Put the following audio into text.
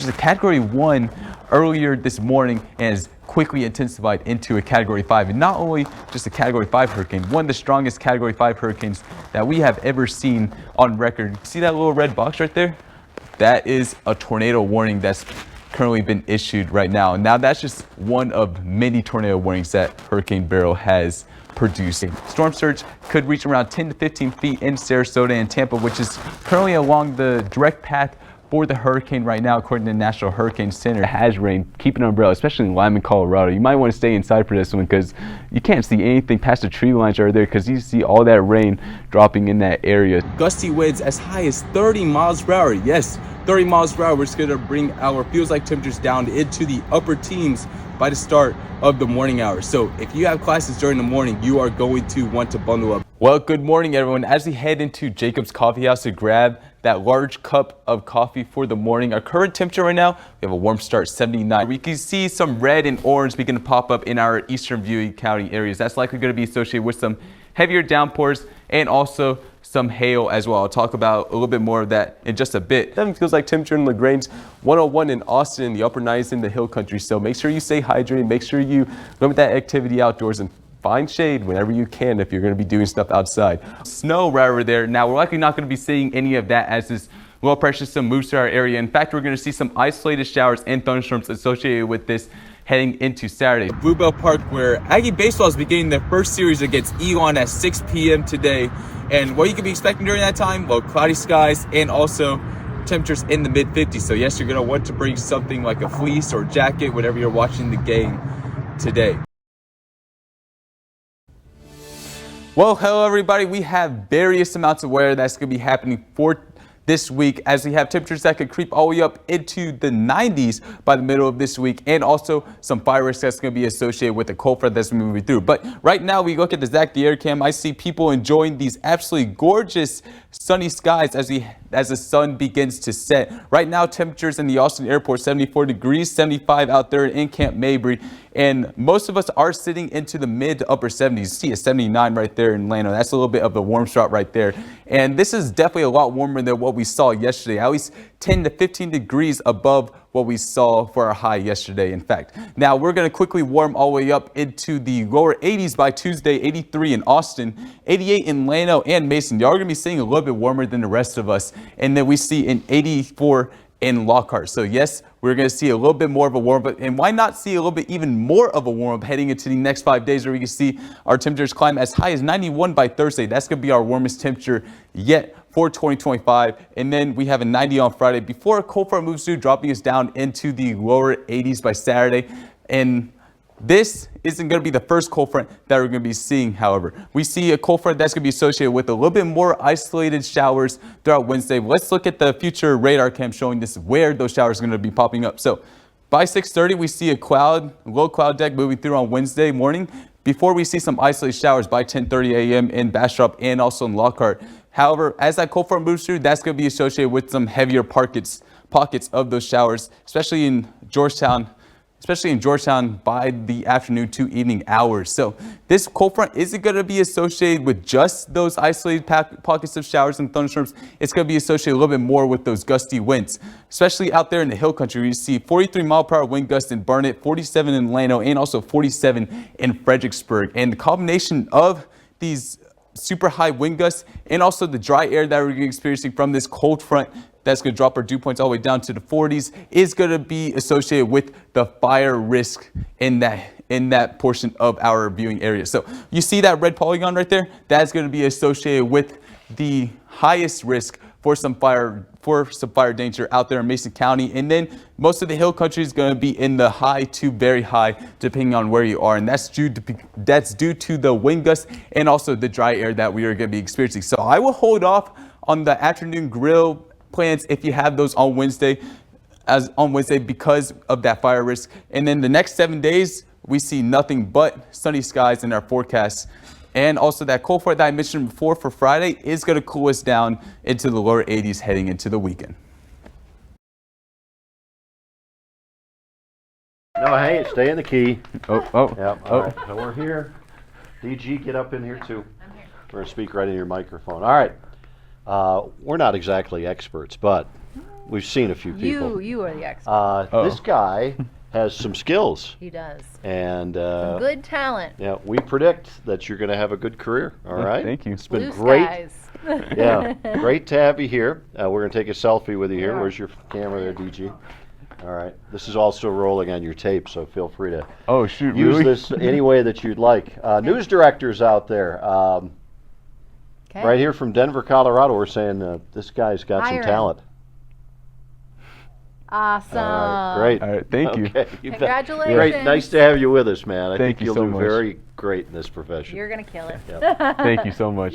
There's a Category 1 earlier this morning and has quickly intensified into a Category 5. And not only just a Category 5 hurricane, one of the strongest Category 5 hurricanes that we have ever seen on record. See that little red box right there? That is a tornado warning that's currently been issued right now. Now that's just one of many tornado warnings that Hurricane Beryl has produced. Storm surge could reach around 10 to 15 feet in Sarasota and Tampa, which is currently along the direct path for the hurricane right now, according to the National Hurricane Center. It has rain. Keep an umbrella, especially in Lyman, Colorado. You might want to stay inside for this one because you can't see anything past the tree lines right there because you see all that rain dropping in that area. Gusty winds as high as 30 miles per hour. Yes, 30 miles per hour, which is going to bring our feels-like temperatures down into the upper teens by the start of the morning hours. So if you have classes during the morning, you are going to want to bundle up. Well, good morning, everyone. As we head into Jacob's Coffee House to grab that large cup of coffee for the morning, our current temperature right now, we have a warm start, 79. We can see some red and orange begin to pop up in our eastern Viewing County areas. That's likely going to be associated with some heavier downpours and also some hail as well. I'll talk about a little bit more of that in just a bit. That feels like temperature in LaGrange, 101 in Austin, in the upper 90s in the hill country. So make sure you stay hydrated, make sure you limit that activity outdoors and find shade whenever you can if you're going to be doing stuff outside. Snow right over there. Now we're likely not going to be seeing any of that as this low pressure system moves through our area. In fact, we're going to see some isolated showers and thunderstorms associated with this heading into Saturday. Bluebell Park, where Aggie baseball is beginning their first series against Elon at 6 p.m. today. And what you can be expecting during that time, well, cloudy skies and also temperatures in the mid 50s. So yes, you're going to want to bring something like a fleece or jacket whenever you're watching the game today. Well, hello everybody. We have various amounts of weather that's going to be happening for this week as we have temperatures that could creep all the way up into the 90s by the middle of this week, and also some fire risk that's going to be associated with the cold front that's moving through. But right now we look at the Zach the Air Cam. I see people enjoying these absolutely gorgeous sunny skies as the sun begins to set. Right now temperatures in the Austin airport, 74 degrees, 75 out there in Camp Mabry. And most of us are sitting into the mid to upper 70s. See a 79 right there in Lano. That's a little bit of the warm spot right there. And this is definitely a lot warmer than what we saw yesterday, at least 10 to 15 degrees above what we saw for our high yesterday, in fact. Now we're going to quickly warm all the way up into the lower 80s by Tuesday, 83 in Austin, 88 in Lano and Mason. Y'all are going to be seeing a little bit warmer than the rest of us. And then we see an 84 in Lockhart. So yes, we're going to see a little bit more of a warm up, and why not see a little bit even more of a warm up heading into the next 5 days where we can see our temperatures climb as high as 91 by Thursday. That's going to be our warmest temperature yet for 2025. And then we have a 90 on Friday before a cold front moves through, dropping us down into the lower 80s by Saturday. And this isn't going to be the first cold front that we're going to be seeing, however. We see a cold front that's going to be associated with a little bit more isolated showers throughout Wednesday. Let's look at the future radar cam showing us where those showers are going to be popping up. So by 6:30, we see a low cloud deck moving through on Wednesday morning before we see some isolated showers by 10:30 a.m. in Bastrop and also in Lockhart. However, as that cold front moves through, that's going to be associated with some heavier pockets of those showers, especially in Georgetown by the afternoon to evening hours. So this cold front isn't going to be associated with just those isolated pockets of showers and thunderstorms. It's going to be associated a little bit more with those gusty winds, especially out there in the hill country. You see 43 mile per hour wind gusts in Barnett, 47 in Lano, and also 47 in Fredericksburg. And the combination of these super high wind gusts and also the dry air that we're experiencing from this cold front that's going to drop our dew points all the way down to the 40s is going to be associated with the fire risk in that portion of our viewing area. So you see that red polygon right there? That's going to be associated with the highest risk for some fire danger out there in Mason County. And then most of the hill country is going to be in the high to very high, depending on where you are. And that's due to the wind gusts and also the dry air that we are going to be experiencing. So I will hold off on the afternoon grill plans if you have those on Wednesday because of that fire risk. And then the next 7 days, we see nothing but sunny skies in our forecast. And also that cold front that I mentioned before for Friday is going to cool us down into the lower 80s heading into the weekend. No, hey, stay in the key. Yep, all right. So we're here. DG, get up in here too. I'm here. We're going to speak right in your microphone. All right. We're not exactly experts, but we've seen a few people. You are the expert. This guy has some skills. He does. And Some good talent. yeah, we predict that you're going to have a good career. All right. Thank you. It's been Blue great. skies. Yeah, great to have you here. We're going to take a selfie with you here. Yeah. Where's your camera there, DG? All right. This is also rolling on your tape, so feel free to Oh, shoot. use Really? this any way that you'd like. News directors out there. Okay. Right here from Denver, Colorado, we're saying this guy's got Hire some him. talent. Awesome. All right, great. All right, thank you. Okay, you bet. Congratulations. Great, nice to have you with us, man. I Thank think you you'll so do much. very great in this profession. You're going to kill it. Yep. Thank you so much.